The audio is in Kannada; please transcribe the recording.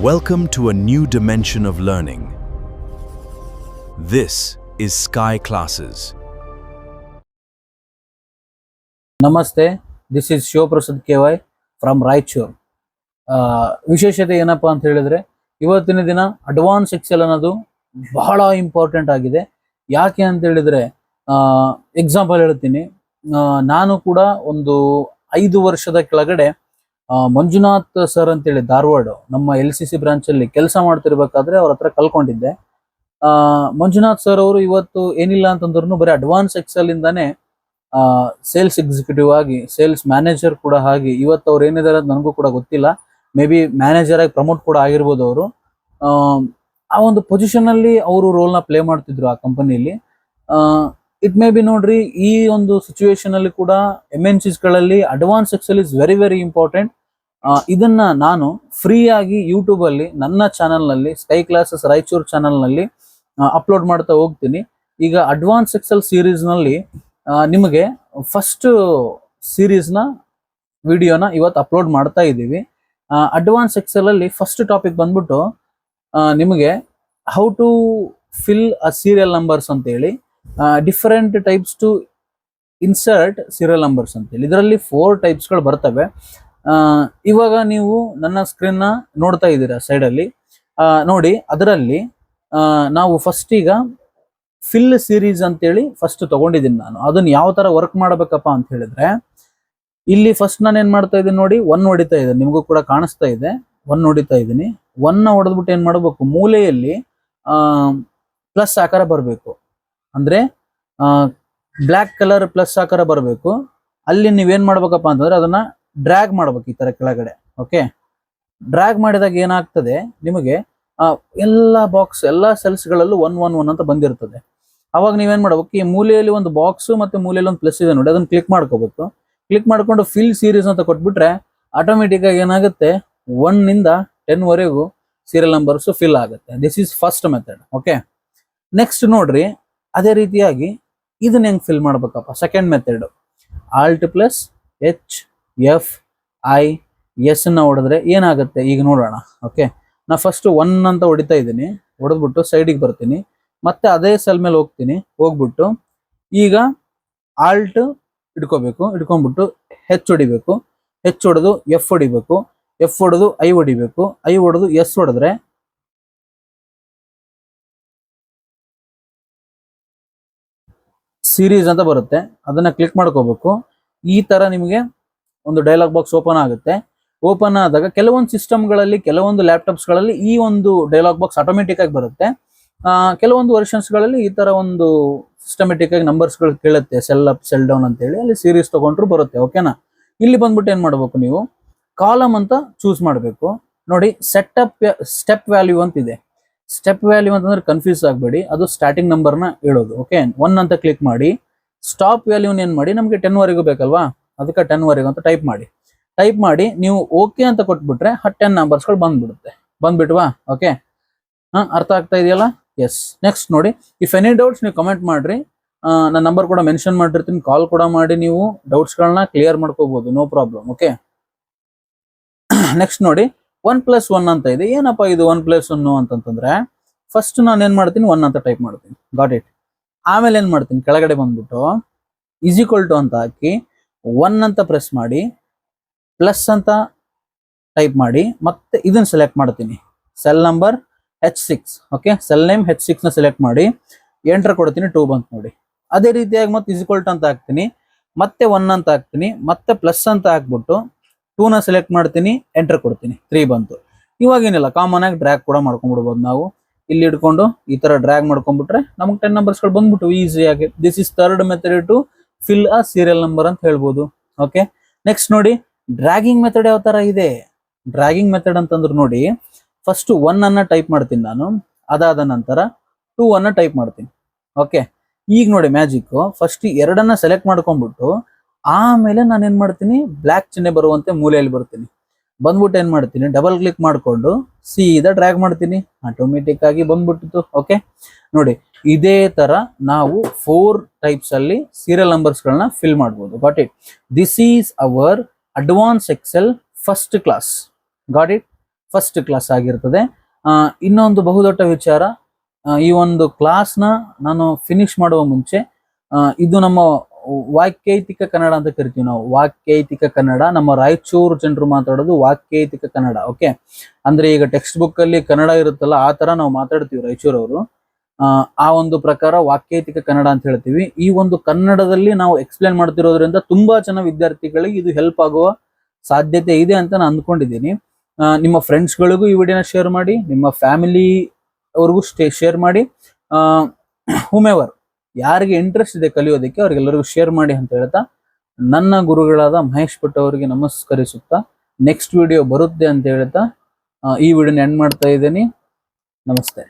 Welcome to a new dimension of learning. This is Sky Classes. ನಮಸ್ತೆ, this is Shivaprasad KY from Raichur. ವಿಶೇಷತೆ ಏನಪ್ಪಾ ಅಂತ ಹೇಳಿದ್ರೆ, ಇವತ್ತಿನ ದಿನ ಅಡ್ವಾನ್ಸ್ ಎಕ್ಸೆಲ್ ಅನ್ನೋದು ಬಹಳ ಇಂಪಾರ್ಟೆಂಟ್ ಆಗಿದೆ. ಯಾಕೆ ಅಂತ ಹೇಳಿದ್ರೆ, ಎಕ್ಸಾಂಪಲ್ ಹೇಳ್ತೀನಿ. ನಾನು ಕೂಡ ಒಂದು 5 ವರ್ಷದ ಕೆಳಗಡೆ ಮಂಜುನಾಥ್ ಸರ್ ಅಂತೇಳಿ ಧಾರವಾಡ ನಮ್ಮ LCC ಬ್ರಾಂಚ್ ಅಲ್ಲಿ ಕೆಲಸ ಮಾಡ್ತಿರ್ಬೇಕಾದ್ರೆ ಅವ್ರ ಹತ್ರ ಕಲ್ಕೊಂಡಿದ್ದೆ. ಮಂಜುನಾಥ್ ಸರ್ ಅವರು ಇವತ್ತು ಏನಿಲ್ಲ ಅಂತಂದ್ರೂ ಬರೀ ಅಡ್ವಾನ್ಸ್ ಎಕ್ಸೆಲ್ ಇಂದಾನೆ ಸೇಲ್ಸ್ ಎಕ್ಸಿಕ್ಯೂಟಿವ್ ಆಗಿ, ಸೇಲ್ಸ್ ಮ್ಯಾನೇಜರ್ ಕೂಡ ಆಗಿ, ಇವತ್ತು ಅವ್ರು ಏನಿದ್ದಾರೆ ನನಗೂ ಕೂಡ ಗೊತ್ತಿಲ್ಲ. ಮೇ ಬಿ ಮ್ಯಾನೇಜರ್ ಆಗಿ ಪ್ರಮೋಟ್ ಕೂಡ ಆಗಿರ್ಬೋದು ಅವರು. ಆ ಒಂದು ಪೊಸಿಷನ್ ಅಲ್ಲಿ ಅವರು ರೋಲ್ ನ ಪ್ಲೇ ಮಾಡ್ತಿದ್ರು ಆ ಕಂಪನಿಯಲ್ಲಿ. ಇಟ್ ಮೇ ಬಿ ನೋಡ್ರಿ, ಈ ಒಂದು ಸಿಚುವೇಶನ್ ಅಲ್ಲಿ ಕೂಡ MNCs ಗಳಲ್ಲಿ advance excel is very very important. ಇದನ್ನ ನಾನು ಫ್ರೀ ಆಗಿ ಯೂಟ್ಯೂಬ್ ಅಲ್ಲಿ ನನ್ನ ಚಾನಲ್ ನಲ್ಲಿ, ಸ್ಕೈ ಕ್ಲಾಸಸ್ ರಾಯಚೂರ್ ಚಾನಲ್ ನಲ್ಲಿ ಅಪ್ಲೋಡ್ ಮಾಡ್ತಾ ಹೋಗ್ತೀನಿ. ಈಗ ಅಡ್ವಾನ್ಸ್ ಎಕ್ಸೆಲ್ ಸೀರೀಸ್ ನಲ್ಲಿ ನಿಮಗೆ ಫಸ್ಟ್ ಸೀರೀಸ್ ನ ವಿಡಿಯೋನ ಇವತ್ತು ಅಪ್ಲೋಡ್ ಮಾಡ್ತಾ ಇದ್ದೀವಿ. ಅಡ್ವಾನ್ಸ್ ಎಕ್ಸೆಲ್ ಅಲ್ಲಿ ಫಸ್ಟ್ ಟಾಪಿಕ್ ಬಂದ್ಬಿಟ್ಟು ನಿಮಗೆ how to fill a serial numbers ಅಂತ ಹೇಳಿ, different types to insert serial numbers ಅಂತೇಳಿ. ಇದರಲ್ಲಿ 4 ಟೈಪ್ಸ್ಗಳು ಬರ್ತವೆ. ಇವಾಗ ನೀವು ನನ್ನ ಸ್ಕ್ರೀನ್ ನ ನೋಡ್ತಾ ಇದ್ದೀರಾ ಸೈಡ್ ಅಲ್ಲಿ. ನೋಡಿ, ಅದರಲ್ಲಿ ನಾವು ಫಸ್ಟ್ ಈಗ ಫಿಲ್ ಸೀರೀಸ್ ಅಂತೇಳಿ ಫಸ್ಟ್ ತಗೊಂಡಿದ್ದೀನಿ ನಾನು. ಅದನ್ನ ಯಾವ ತರ ವರ್ಕ್ ಮಾಡಬೇಕಪ್ಪ ಅಂತ ಹೇಳಿದ್ರೆ, ಇಲ್ಲಿ ಫಸ್ಟ್ ನಾನು ಏನ್ ಮಾಡ್ತಾ ಇದ್ದೀನಿ ನೋಡಿ, 1 ಹೊಡಿತಾ ಇದೆ, ನಿಮಗೂ ಕೂಡ ಕಾಣಿಸ್ತಾ ಇದೆ. 1 ಹೊಡಿತಾ ಇದ್ದೀನಿ. 1 ಹೊಡೆದ್ಬಿಟ್ಟು ಏನ್ ಮಾಡಬೇಕು, ಮೂಲೆಯಲ್ಲಿ ಪ್ಲಸ್ ಆಕಾರ ಬರಬೇಕು. ಅಂದ್ರೆ ಬ್ಲ್ಯಾಕ್ ಕಲರ್ ಪ್ಲಸ್ ಆಕಾರ ಬರಬೇಕು. ಅಲ್ಲಿ ನೀವೇನ್ ಮಾಡ್ಬೇಕಪ್ಪ ಅಂತಂದ್ರೆ ಅದನ್ನ ಡ್ರ್ಯಾಗ್ ಮಾಡ್ಬೇಕು ಈ ತರ ಕೆಳಗಡೆ. ಓಕೆ, ಡ್ರ್ಯಾಗ್ ಮಾಡಿದಾಗ ಏನಾಗ್ತದೆ, ನಿಮಗೆ ಎಲ್ಲಾ ಬಾಕ್ಸ್, ಎಲ್ಲಾ ಸೆಲ್ಸ್ ಗಳಲ್ಲೂ 1 1 1 ಅಂತ ಬಂದಿರ್ತದೆ. ಅವಾಗ ನೀವೇನ್ ಮಾಡ್ಬೇಕು, ಈ ಮೂಲೆಯಲ್ಲಿ ಒಂದು ಬಾಕ್ಸ್ ಮತ್ತೆ ಮೂಲೆಯಲ್ಲಿ ಒಂದು ಪ್ಲಸ್ ಇದೆ ನೋಡಿ, ಅದನ್ನ ಕ್ಲಿಕ್ ಮಾಡ್ಕೋಬೇಕು. ಕ್ಲಿಕ್ ಮಾಡ್ಕೊಂಡು ಫಿಲ್ ಸೀರೀಸ್ ಅಂತ ಕೊಟ್ಬಿಟ್ರೆ ಆಟೋಮೆಟಿಕ್ ಆಗಿ ಏನಾಗುತ್ತೆ, 1 ನಿಂದ 10 ವರೆಗೂ ಸೀರಿಯಲ್ ನಂಬರ್ಸ್ ಫಿಲ್ ಆಗುತ್ತೆ. This is first method. Okay, next ನೋಡ್ರಿ, ಅದೇ ರೀತಿಯಾಗಿ ಇದನ್ನ ಹೆಂಗ್ ಫಿಲ್ ಮಾಡ್ಬೇಕಪ್ಪ, second method. Alt plus HFIS ನ ಹೊಡೆದ್ರೆ ಏನಾಗುತ್ತೆ ಈಗ ನೋಡೋಣ. ಓಕೆ, ನಾ ಫಸ್ಟ್ 1 ಅಂತ ಹೊಡಿತಾ ಇದ್ದೀನಿ. ಹೊಡೆದ್ಬಿಟ್ಟು ಸೈಡಿಗೆ ಬರ್ತೀನಿ, ಮತ್ತೆ ಅದೇ ಸೆಲ್ ಮೇಲೆ ಹೋಗ್ಬಿಟ್ಟು ಈಗ ಆಲ್ಟ್ ಹಿಡ್ಕೋಬೇಕು. ಹಿಡ್ಕೊಂಡ್ಬಿಟ್ಟು H ಹೊಡಿಬೇಕು. H ಹೊಡೆದು F ಹೊಡಿಬೇಕು. F ಹೊಡೆದು I ಹೊಡಿಬೇಕು. I ಹೊಡೆದು S ಹೊಡೆದ್ರೆ ಸೀರೀಸ್ ಅಂತ ಬರುತ್ತೆ. ಅದನ್ನ ಕ್ಲಿಕ್ ಮಾಡ್ಕೋಬೇಕು. ಈ ತರ ನಿಮಗೆ ಒಂದು ಡೈಲಾಗ್ ಬಾಕ್ಸ್ ಓಪನ್ ಆಗುತ್ತೆ. ಓಪನ್ ಆದಾಗ ಕೆಲವೊಂದು ಸಿಸ್ಟಮ್ಗಳಲ್ಲಿ, ಕೆಲವೊಂದು ಲ್ಯಾಪ್ಟಾಪ್ಸ್ ಗಳಲ್ಲಿ ಈ ಒಂದು ಡೈಲಾಗ್ ಬಾಕ್ಸ್ ಆಟೋಮೆಟಿಕ್ ಆಗಿ ಬರುತ್ತೆ. ಕೆಲವೊಂದು ವರ್ಷನ್ಸ್ ಗಳಲ್ಲಿ ಈ ತರ ಒಂದು ಸಿಸ್ಟಮೆಟಿಕ್ ಆಗಿ ನಂಬರ್ಸ್ ಗಳು ಕೇಳುತ್ತೆ, ಸೆಲ್ ಅಪ್ ಸೆಲ್ ಡೌನ್ ಅಂತ ಹೇಳಿ. ಅಲ್ಲಿ ಸೀರೀಸ್ ತಗೊಂಡ್ರು ಬರುತ್ತೆ. ಓಕೆನಾ, ಇಲ್ಲಿ ಬಂದ್ಬಿಟ್ಟು ಏನ್ ಮಾಡ್ಬೇಕು, ನೀವು ಕಾಲಮ್ ಅಂತ ಚೂಸ್ ಮಾಡ್ಬೇಕು. ನೋಡಿ, ಸೆಟಪ್ ಸ್ಟೆಪ್ ವ್ಯಾಲ್ಯೂ ಅಂತ ಇದೆ. ಸ್ಟೆಪ್ ವ್ಯಾಲ್ಯೂ ಅಂತಂದ್ರೆ ಕನ್ಫ್ಯೂಸ್ ಆಗಬೇಡಿ, ಅದು ಸ್ಟಾರ್ಟಿಂಗ್ ನಂಬರ್ ನ ಹೇಳೋದು. ಓಕೆ, 1 ಅಂತ ಕ್ಲಿಕ್ ಮಾಡಿ. ಸ್ಟಾಪ್ ವ್ಯಾಲ್ಯೂನ್ ಏನ್ ಮಾಡಿ, ನಮ್ಗೆ 10 ವರೆಗೂ ಬೇಕಲ್ವಾ, ಅದಕ್ಕೆ 10 ವರೆಗೂ ಅಂತ ಟೈಪ್ ಮಾಡಿ ನೀವು ಓಕೆ ಅಂತ ಕೊಟ್ಬಿಟ್ರೆ 10 ನಂಬರ್ಸ್ ಗಳು ಬಂದ್ಬಿಟ್ವಾ. ಓಕೆ, ಅರ್ಥ ಆಗ್ತಾ ಇದೆಯಲ್ಲ? ಎಸ್. ನೆಕ್ಸ್ಟ್ ನೋಡಿ, ಇಫ್ ಎನಿ ಡೌಟ್ಸ್ ನೀವು ಕಮೆಂಟ್ ಮಾಡ್ರಿ. ನನ್ನ ನಂಬರ್ ಕೂಡ ಮೆನ್ಷನ್ ಮಾಡಿರ್ತೀನಿ, ಕಾಲ್ ಕೂಡ ಮಾಡಿ ನೀವು ಡೌಟ್ಸ್ ಗಳನ್ನ ಕ್ಲಿಯರ್ ಮಾಡ್ಕೋಬಹುದು, ನೋ ಪ್ರಾಬ್ಲಮ್. ಓಕೆ, ನೆಕ್ಸ್ಟ್ ನೋಡಿ, 1 + 1 ಅಂತ ಇದೆ. ಏನಪ್ಪಾ ಇದು 1 + 1 ಅಂತಂದ್ರೆ, ಫಸ್ಟ್ ನಾನು ಏನ್ ಮಾಡ್ತೀನಿ, 1 ಅಂತ ಟೈಪ್ ಮಾಡ್ತೀನಿ. Got it. ಆಮೇಲೆ ಏನ್ ಮಾಡ್ತೀನಿ, ಕೆಳಗಡೆ ಬಂದ್ಬಿಟ್ಟು = ಅಂತ ಹಾಕಿ 1 ಅಂತ ಪ್ರೆಸ್ ಮಾಡಿ, ಪ್ಲಸ್ ಅಂತ ಟೈಪ್ ಮಾಡಿ, ಮತ್ತೆ ಇದನ್ನ ಸೆಲೆಕ್ಟ್ ಮಾಡ್ತೀನಿ, cell number H6. Okay, cell name H6 ನ ಸೆಲೆಕ್ಟ್ ಮಾಡಿ ಎಂಟರ್ ಕೊಡ್ತೀನಿ. 2 ಬಂತು ನೋಡಿ. ಅದೇ ರೀತಿಯಾಗಿ ಮತ್ತೆ = ಅಂತ ಹಾಕ್ತೀನಿ, ಮತ್ತೆ 1 ಅಂತ ಹಾಕ್ತೀನಿ, ಮತ್ತೆ ಪ್ಲಸ್ ಅಂತ ಹಾಕ್ಬಿಟ್ಟು 2 ನ ಸೆಲೆಕ್ಟ್ ಮಾಡ್ತೀನಿ, ಎಂಟರ್ ಕೊಡ್ತೀನಿ. 3 ಬಂತು. ಇವಾಗ ಏನಿಲ್ಲ, ಕಾಮನ್ ಆಗಿ ಡ್ರ್ಯಾಗ್ ಕೂಡ ಮಾಡ್ಕೊಂಡ್ಬಿಡ್ಬೋದು ನಾವು. ಇಲ್ಲಿ ಇಟ್ಕೊಂಡು ಈ ತರ ಡ್ರ್ಯಾಗ್ ಮಾಡ್ಕೊಂಡ್ಬಿಟ್ರೆ ನಮ್ಗೆ 10 ನಂಬರ್ಸ್ ಗಳು ಬಂದ್ಬಿಟ್ಟು ಈಸಿಯಾಗಿ. This is third method to fill a serial number ಅಂತ ಹೇಳ್ಬೋದು. ಓಕೆ, ನೆಕ್ಸ್ಟ್ ನೋಡಿ, ಡ್ರ್ಯಾಗಿಂಗ್ ಮೆಥಡ್ ಯಾವ ತರ ಇದೆ. ಡ್ರ್ಯಾಗಿಂಗ್ ಮೆಥಡ್ ಅಂತಂದ್ರೆ ನೋಡಿ, ಫಸ್ಟ್ 1 ಅನ್ನ ಟೈಪ್ ಮಾಡ್ತೀನಿ ನಾನು, ಅದಾದ ನಂತರ 2 ಅನ್ನ ಟೈಪ್ ಮಾಡ್ತೀನಿ. ಓಕೆ, ಈಗ ನೋಡಿ ಮ್ಯಾಜಿಕ್, ಫಸ್ಟ್ 2 ಸೆಲೆಕ್ಟ್ ಮಾಡ್ಕೊಂಡ್ಬಿಟ್ಟು ಆಮೇಲೆ ನಾನು ಏನ್ ಮಾಡ್ತೀನಿ, ಬ್ಲ್ಯಾಕ್ ಚಿಹ್ನೆ ಬರುವಂತೆ ಮೂಲೆಯಲ್ಲಿ ಬಂದ್ಬಿಟ್ಟು ಏನ್ ಮಾಡ್ತೀನಿ, ಡಬಲ್ ಕ್ಲಿಕ್ ಮಾಡ್ಕೊಂಡು ಸೀದಾ ಡ್ರ್ಯಾಗ್ ಮಾಡ್ತೀನಿ, ಆಟೋಮೆಟಿಕ್ ಆಗಿ ಬಂದ್ಬಿಟ್ಟಿತ್ತು. ಓಕೆ ನೋಡಿ, ಇದೇ ತರ ನಾವು 4 ಟೈಪ್ಸ್ ಅಲ್ಲಿ ಸೀರಿಯಲ್ ನಂಬರ್ಸ್ ಗಳನ್ನ ಫಿಲ್ ಮಾಡಬಹುದು. Got it. This is our advance excel first class. Got it. First class ಆಗಿರ್ತದೆ. ಇನ್ನೊಂದು ಬಹುದೊಡ್ಡ ವಿಚಾರ, ಈ ಒಂದು ಕ್ಲಾಸ್ನ ನಾನು ಫಿನಿಶ್ ಮಾಡುವ ಮುಂಚೆ ಇದು ನಮ್ಮ ವಾಕ್ಯೈತಿಕ ಕನ್ನಡ ಅಂತ ಕರಿತೀವಿ ನಾವು. ವಾಕ್ಯೈತಿಕ ಕನ್ನಡ, ನಮ್ಮ ರಾಯಚೂರು ಜನರು ಮಾತಾಡೋದು ವಾಕ್ಯೈತಿಕ ಕನ್ನಡ. ಓಕೆ, ಅಂದ್ರೆ ಈಗ ಟೆಕ್ಸ್ಟ್ ಬುಕ್ ಅಲ್ಲಿ ಕನ್ನಡ ಇರುತ್ತಲ್ಲ, ಆ ತರ ನಾವು ಮಾತಾಡ್ತೀವಿ ರಾಯಚೂರವರು. ಆ ಒಂದು ಪ್ರಕಾರ ವಾಕ್ಯೈತಿಕ ಕನ್ನಡ ಅಂತ ಹೇಳ್ತೀವಿ. ಈ ಒಂದು ಕನ್ನಡದಲ್ಲಿ ನಾವು ಎಕ್ಸ್ಪ್ಲೇನ್ ಮಾಡ್ತಿರೋದ್ರಿಂದ ತುಂಬಾ ಜನ ವಿದ್ಯಾರ್ಥಿಗಳಿಗೆ ಇದು ಹೆಲ್ಪ್ ಆಗುವ ಸಾಧ್ಯತೆ ಇದೆ ಅಂತ ನಾನು ಅಂದ್ಕೊಂಡಿದ್ದೀನಿ. ನಿಮ್ಮ ಫ್ರೆಂಡ್ಸ್ಗಳಿಗೂ ಈ ವಿಡಿಯೋನ ಶೇರ್ ಮಾಡಿ, ನಿಮ್ಮ ಫ್ಯಾಮಿಲಿ ಅವ್ರಿಗೂ ಶೇರ್ ಮಾಡಿ. ಹುಮೆವರ್ ಯಾರಿಗೆ ಇಂಟ್ರೆಸ್ಟ್ ಇದೆ ಕಲಿಯೋದಕ್ಕೆ ಅವ್ರಿಗೆಲ್ಲರಿಗೂ ಶೇರ್ ಮಾಡಿ ಅಂತ ಹೇಳ್ತಾ, ನನ್ನ ಗುರುಗಳಾದ ಮಹೇಶ್ ಭಟ್ ಅವರಿಗೆ ನಮಸ್ಕರಿಸುತ್ತಾ ನೆಕ್ಸ್ಟ್ ವಿಡಿಯೋ ಬರುತ್ತೆ ಅಂತ ಹೇಳ್ತಾ ಈ ವಿಡಿಯೋನ ಎಂಡ್ ಮಾಡ್ತಾ ಇದ್ದೀನಿ. ನಮಸ್ತೆ.